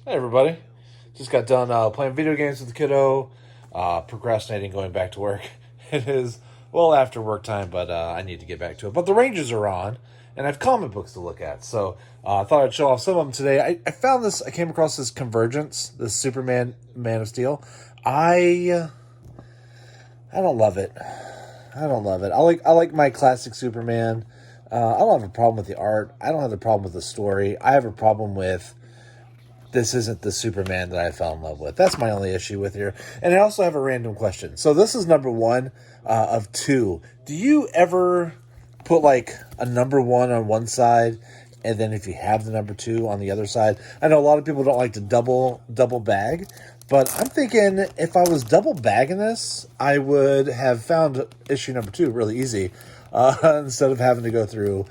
Hey everybody, just got done playing video games with the kiddo, procrastinating going back to work. It is well after work time, but I need to get back to it. But the Rangers are on, and I have comic books to look at, so I thought I'd show off some of them today. I found this, I came across this Convergence, this Superman Man of Steel. I I don't love it. I don't love it. I like my classic Superman. I don't have a problem with the art. I don't have a problem with the story. I have a problem with this isn't the Superman that I fell in love with. That's my only issue with here. And I also have a random question. So this is number one of two. Do you ever put like a number one on one side, and then if you have the number two on the other side? I know a lot of people don't like to double bag, but I'm thinking if I was double bagging this, I would have found issue number two really easy. Instead of having to go through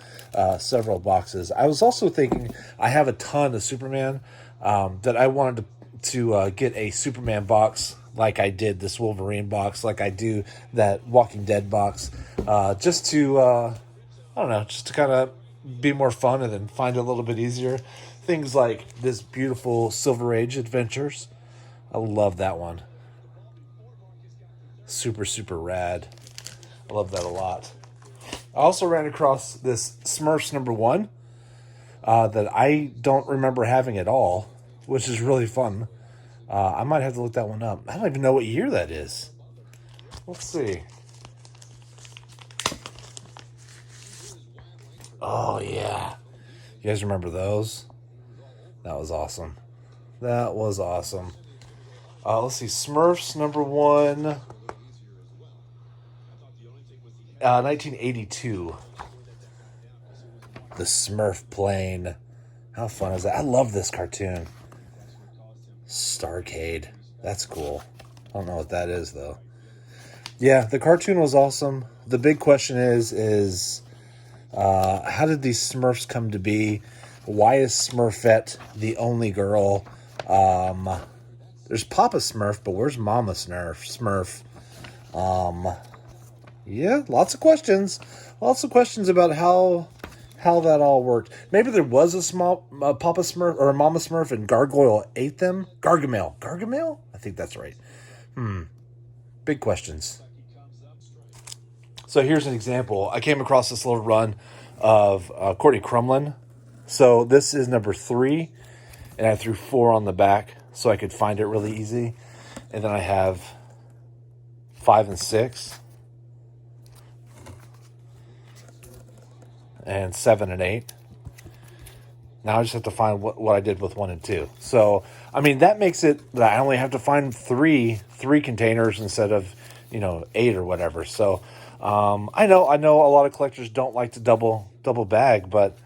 several boxes. I was also thinking I have a ton of Superman that I wanted to get a Superman box like I did this Wolverine box, like I do that Walking Dead box, just to, I don't know, just to kind of be more fun and then find it a little bit easier. Things like this beautiful Silver Age Adventures. I love that one. Super, super rad. I love that a lot. I also ran across this Smurfs number one that I don't remember having at all, which is really fun. I might have to look that one up. I don't even know what year that is. Let's see. Oh, yeah. You guys remember those? That was awesome. That was awesome. Let's see. Smurfs number one. 1982. The Smurf plane. How fun is that? I love this cartoon. Starcade. That's cool. I don't know what that is, though. Yeah, the cartoon was awesome. The big question is how did these Smurfs come to be? Why is Smurfette the only girl? There's Papa Smurf, but where's Mama Smurf? Yeah, lots of questions. Lots of questions about how that all worked. Maybe there was a small Papa Smurf or a Mama Smurf and Gargoyle ate them. Gargamel. Gargamel? I think that's right. Big questions. So here's an example. I came across this little run of Courtney Crumlin. So this is number 3, and I threw 4 on the back so I could find it really easy. And then I have 5 and 6. And 7 and 8. Now I just have to find what I did with 1 and 2. So, I mean, that makes it that I only have to find three containers instead of, 8 or whatever. So, I know a lot of collectors don't like to double bag, but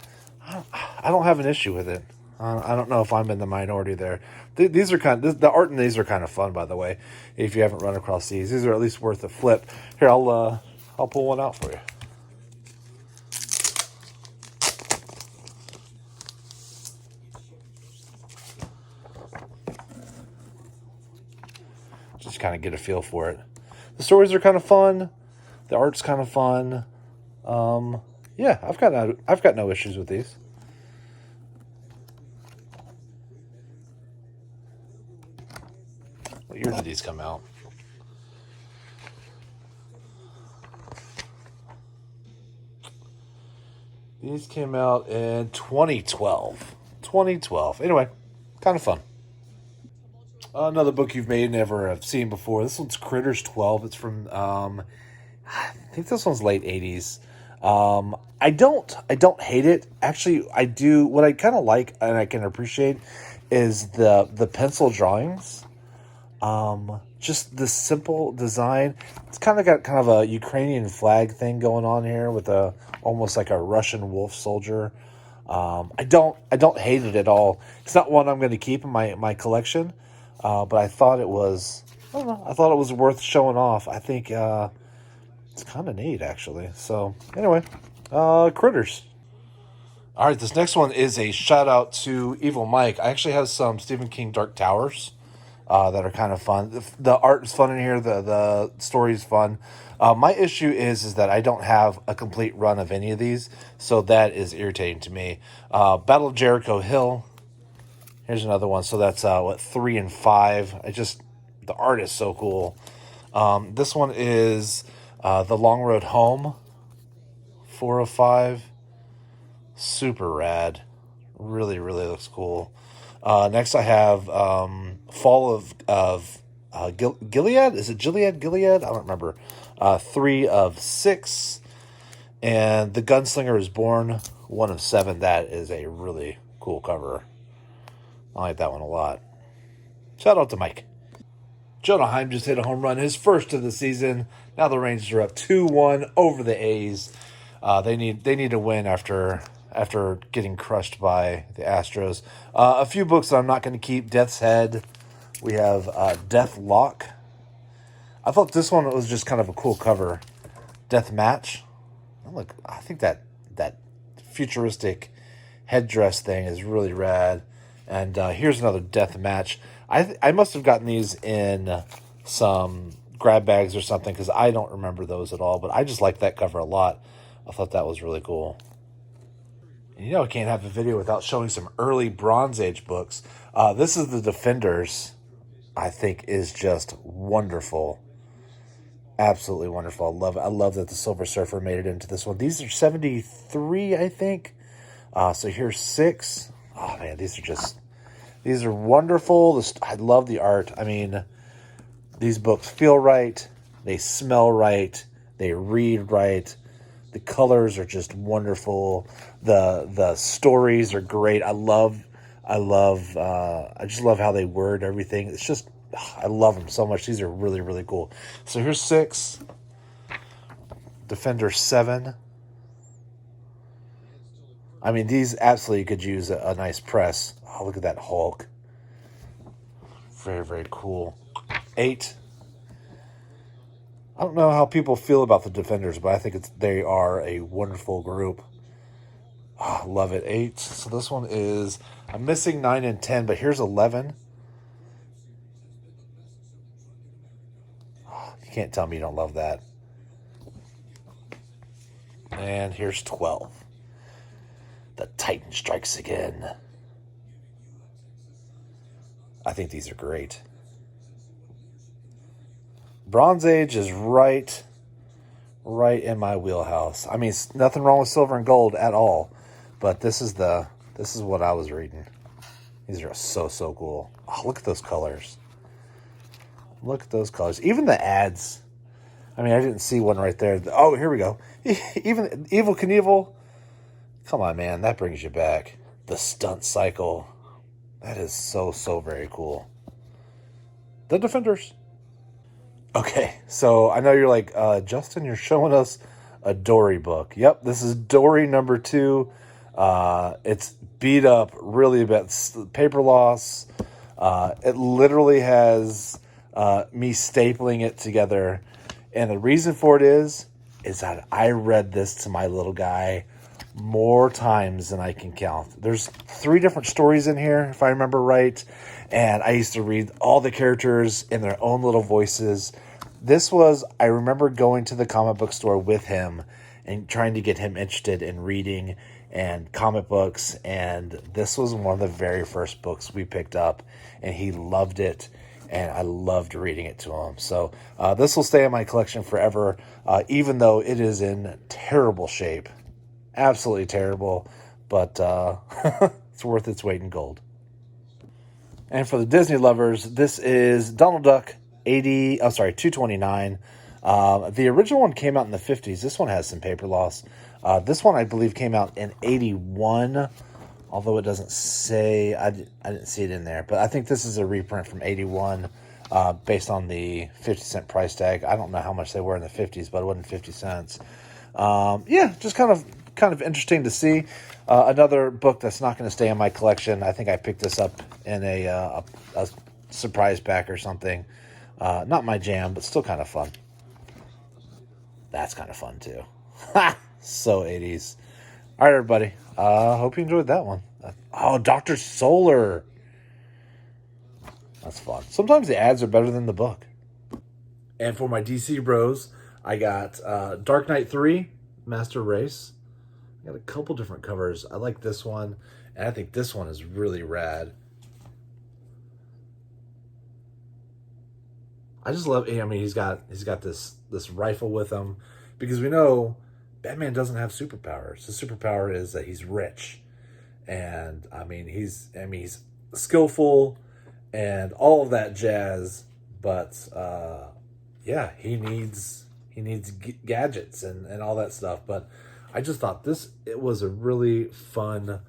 I don't have an issue with it. I don't know if I'm in the minority there. These are the art in these are kind of fun, by the way. If you haven't run across these are at least worth a flip. Here, I'll pull one out for you. Just kind of get a feel for it. The stories are kind of fun. The art's kind of fun. Yeah, I've got no issues with these. What year did these come out? These came out in 2012. 2012. Anyway, kind of fun. Another book you've may never have seen before. This one's Critters 12. It's from, I think this one's late 80s. I don't hate it. Actually, I do. What I kind of like and I can appreciate is the pencil drawings. Just the simple design. It's kind of got kind of a Ukrainian flag thing going on here with almost like a Russian wolf soldier. I don't hate it at all. It's not one I'm going to keep in my collection. But I thought it was, I don't know, I thought it was worth showing off. I think it's kind of neat, actually. So, anyway, Critters. All right, this next one is a shout out to Evil Mike. I actually have some Stephen King Dark Towers that are kind of fun. The art is fun in here. The story is fun. My issue is that I don't have a complete run of any of these, so that is irritating to me. Battle of Jericho Hill. Here's another one. So that's, 3 and 5. The art is so cool. This one is The Long Road Home, 4 of 5. Super rad. Really, really looks cool. Next I have Fall of Gilead. Is it Gilead? I don't remember. 3 of 6. And The Gunslinger is Born, 1 of 7. That is a really cool cover. I like that one a lot. Shout out to Mike. Jonah Heim just hit a home run, his first of the season. Now the Rangers are up 2-1 over the A's. They need to win after getting crushed by the Astros. A few books that I'm not going to keep. Death's Head. We have Death Lock. I thought this one was just kind of a cool cover. Death Match. Look, I think that futuristic headdress thing is really rad. And here's another Death Match. I must have gotten these in some grab bags or something because I don't remember those at all. But I just like that cover a lot. I thought that was really cool. And I can't have a video without showing some early Bronze Age books. This is The Defenders. I think is just wonderful. Absolutely wonderful. I love that the Silver Surfer made it into this one. These are 73, I think. So here's 6. Oh man, these are wonderful. I love the art. I mean, these books feel right. They smell right. They read right. The colors are just wonderful. The stories are great. I just love how they word everything. It's just, I love them so much. These are really, really cool. So here's 6. Defender 7. I mean, these absolutely could use a nice press. Oh, look at that Hulk. Very, very cool. 8. I don't know how people feel about the Defenders, but I think they are a wonderful group. Oh, love it. 8. So this one is, I'm missing 9 and 10, but here's 11. Oh, you can't tell me you don't love that. And here's 12. The Titan Strikes Again. I think these are great. Bronze Age is right in my wheelhouse. I mean, nothing wrong with silver and gold at all, but this is what I was reading. These are so cool. Oh, look at those colors. Look at those colors. Even the ads. I mean, I didn't see one right there. Oh, here we go. Even Evel Knievel. Come on, man. That brings you back. The Stunt Cycle. That is so very cool. The Defenders. Okay, so I know you're like, Justin, you're showing us a Dory book. Yep, this is Dory number 2. It's beat up really bad. Paper loss. It literally has me stapling it together. And the reason for it is that I read this to my little guy more times than I can count. There's 3 different stories in here, if I remember right. And I used to read all the characters in their own little voices. I remember going to the comic book store with him and trying to get him interested in reading and comic books. And this was one of the very first books we picked up, and he loved it. And I loved reading it to him. So this will stay in my collection forever, even though it is in terrible shape. Absolutely terrible. But it's worth its weight in gold. And for the Disney lovers, this is Donald Duck 229. The original one came out in the 50s. This one has some paper loss. This one, I believe, came out in 81. Although it doesn't say, I didn't see it in there. But I think this is a reprint from 81 based on the 50-cent price tag. I don't know how much they were in the 50s, but it wasn't 50 cents. Just kind of interesting to see. Another book that's not going to stay in my collection. I think I picked this up in a surprise pack or something. Not my jam, but still kind of fun. That's kind of fun, too. Ha! So 80s. All right, everybody. Hope you enjoyed that one. Oh, Dr. Solar. That's fun. Sometimes the ads are better than the book. And for my DC bros, I got Dark Knight 3, Master Race. I got a couple different covers. I like this one, and I think this one is really rad. I just love. I mean, he's got this rifle with him, because we know Batman doesn't have superpowers. His superpower is that he's rich, and I mean he's skillful and all of that jazz. But yeah, he needs gadgets and all that stuff. But I just thought it was a really fun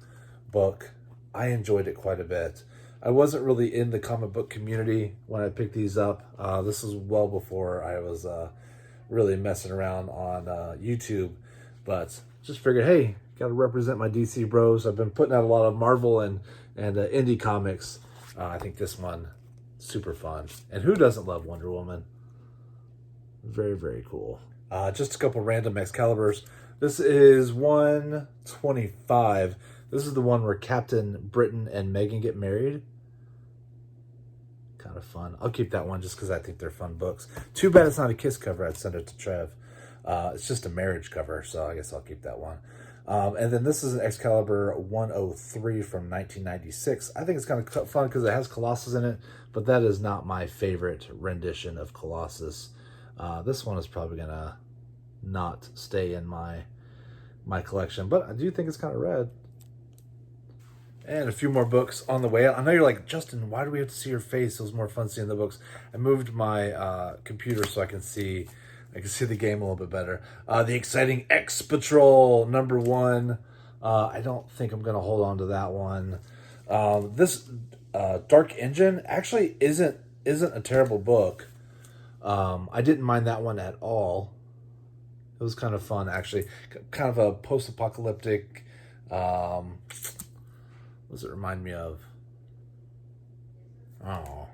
book. I enjoyed it quite a bit. I wasn't really in the comic book community when I picked these up. This was well before I was really messing around on YouTube. But just figured, hey, got to represent my DC bros. I've been putting out a lot of Marvel and indie comics. I think this one, super fun. And who doesn't love Wonder Woman? Very, very cool. Just a couple random Excaliburs. This is 125. This is the one where Captain Britain and Megan get married. Kind of fun. I'll keep that one just because I think they're fun books. Too bad it's not a kiss cover. I'd send it to Trev. It's just a marriage cover, so I guess I'll keep that one. And then this is an Excalibur 103 from 1996. I think it's kind of fun because it has Colossus in it, but that is not my favorite rendition of Colossus. This one is probably going to not stay in my collection, but I do think it's kind of rad. And a few more books on the way out. I know you're like, Justin, why do we have to see your face? It was more fun seeing the books. I moved my computer so I can see the game a little bit better. The exciting X Patrol #1. I don't think I'm going to hold on to that one. This Dark Engine actually isn't a terrible book. I didn't mind that one at all. It was kind of fun, actually. Kind of a post-apocalyptic. What does it remind me of? Oh,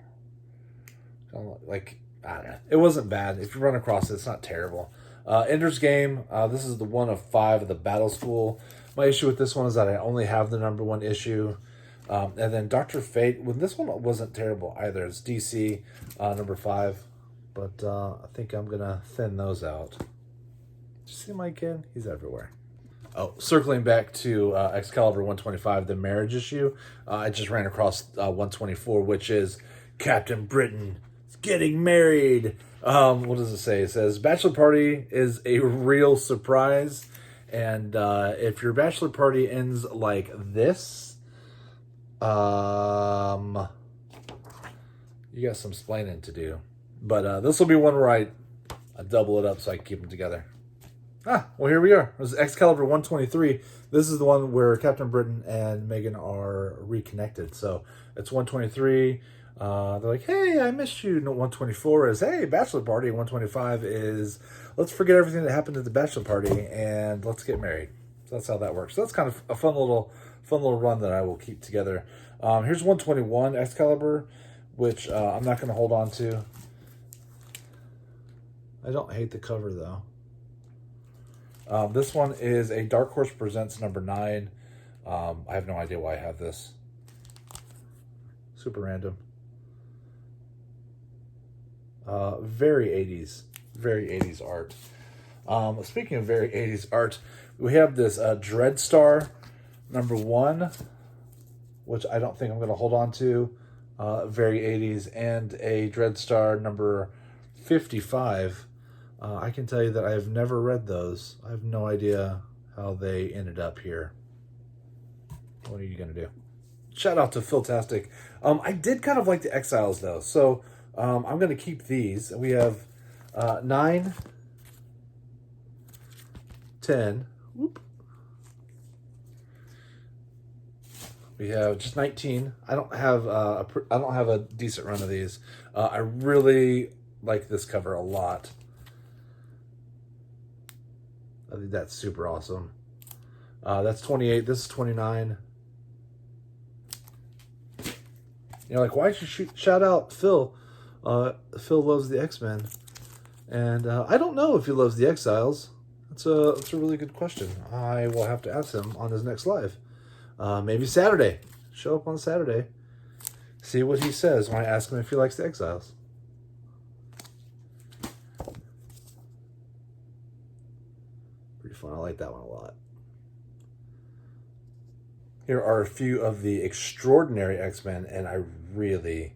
like, I don't know. It wasn't bad. If you run across it, it's not terrible. Ender's Game. This is the 1 of 5 of the Battle School. My issue with this one is that I only have the #1 issue. And then Dr. Fate. Well, this one wasn't terrible either. It's DC #5. But I think I'm going to thin those out. Did you see Mike in? He's everywhere. Oh, circling back to Excalibur 125, the marriage issue. I just ran across 124, which is Captain Britain getting married. What does it say? It says, bachelor party is a real surprise. And if your bachelor party ends like this, you got some splaining to do. But this will be one where I double it up so I can keep them together. Well, here we are. This is Excalibur 123. This is the one where Captain Britain and Megan are reconnected. So it's 123. They're like, hey, I missed you. No, 124 is, hey, bachelor party. 125 is, let's forget everything that happened at the bachelor party and let's get married. So that's how that works. So that's kind of a fun little run that I will keep together. Here's 121 Excalibur, which I'm not going to hold on to. I don't hate the cover, though. This one is a Dark Horse Presents #9. I have no idea why I have this. Super random. Very 80s. Very 80s art. Speaking of very 80s art, we have this Dreadstar #1, which I don't think I'm going to hold on to. Very 80s. And a Dreadstar number 55. I can tell you that I have never read those. I have no idea how they ended up here. What are you going to do? Shout out to Philtastic. I did kind of like the Exiles, though. So I'm going to keep these. We have 9, 10. Whoop. We have just 19. I don't have a decent run of these. I really like this cover a lot. I think that's super awesome. That's 28. This is 29. You're like, why did you shout out Phil? Phil loves the X-Men. And I don't know if he loves the Exiles. That's a really good question. I will have to ask him on his next live. Maybe Saturday. Show up on Saturday. See what he says when I ask him if he likes the Exiles. Pretty fun. I like that one a lot. Here are a few of the Extraordinary X-Men, and I really,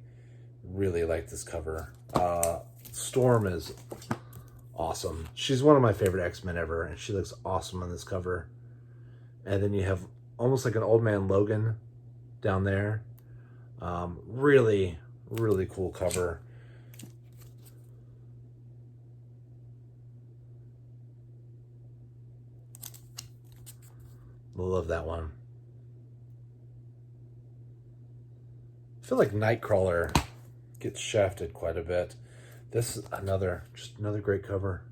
really like this cover. Storm is awesome. She's one of my favorite X-Men ever, and she looks awesome on this cover. And then you have almost like an Old Man Logan down there. Really, really cool cover. Love that one. I feel like Nightcrawler gets shafted quite a bit. This is just another great cover.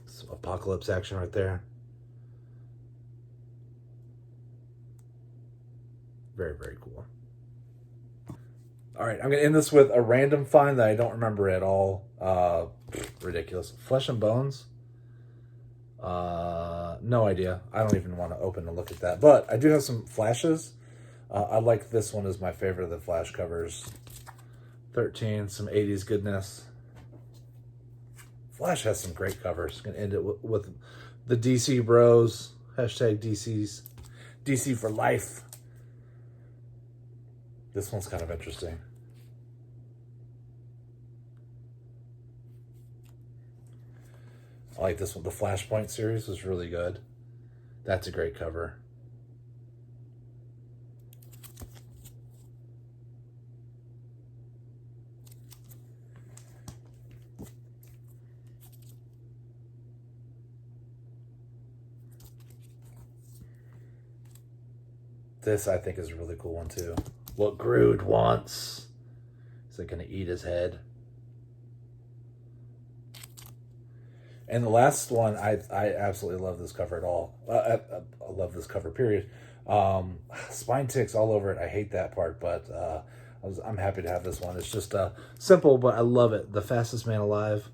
Some Apocalypse action right there. Very, very cool. All right, I'm going to end this with a random find that I don't remember at all. Ridiculous. Flesh and Bones. No idea. I don't even want to open and look at that. But I do have some Flashes. I like this one as my favorite of the Flash covers. 13, some 80s goodness. Flash has some great covers. Going to end it with the DC Bros. Hashtag DC for life. This one's kind of interesting. I like this one. The Flashpoint series was really good. That's a great cover. This, I think, is a really cool one, too. What Groot wants. Is it going to eat his head? And the last one, I absolutely love this cover at all. I love this cover, period. Spine ticks all over it. I hate that part, but I'm happy to have this one. It's just simple, but I love it. The Fastest Man Alive.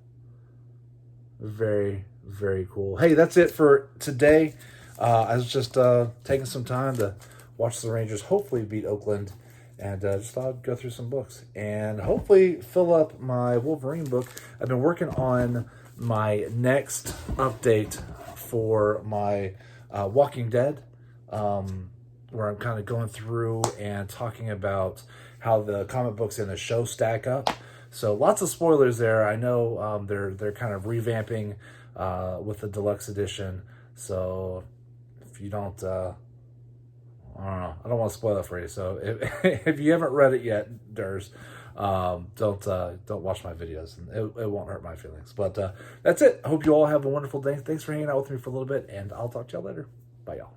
Very, very cool. Hey, that's it for today. I was just taking some time to watch the Rangers hopefully beat Oakland, and just thought I'd go through some books and hopefully fill up my Wolverine book. I've been working on my next update for my Walking Dead, where I'm kind of going through and talking about how the comic books in the show stack up. So lots of spoilers there. I know they're kind of revamping with the deluxe edition. So if you don't, I don't know. I don't want to spoil it for you. So if you haven't read it yet, don't watch my videos. It won't hurt my feelings. But that's it. I hope you all have a wonderful day. Thanks for hanging out with me for a little bit, and I'll talk to y'all later. Bye, y'all.